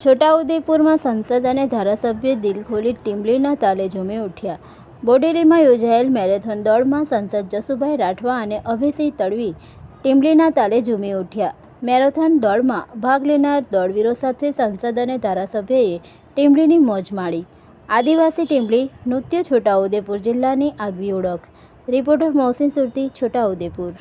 છોટાઉદેપુરમાં સાંસદ અને ધારાસભ્ય દિલ ખોલી ટીમલીના તાલે ઝૂમી ઉઠ્યા. બોડેલીમાં યોજાયેલ મેરેથોન દોડમાં સાંસદ જસુભાઈ રાઠવા અને અભયસિંહ તડવી ટીમલીના તાલે ઝૂમી ઉઠ્યા. મેરેથોન દોડમાં ભાગ લેનાર દોડવીરો સાથે સાંસદ અને ધારાસભ્યએ ટીમલીની મોજ માણી. આદિવાસી ટીમલી નૃત્ય છોટાઉદેપુર જિલ્લાની આગવી ઓળખ. રિપોર્ટર મોહસિન સુરતી, છોટાઉદેપુર.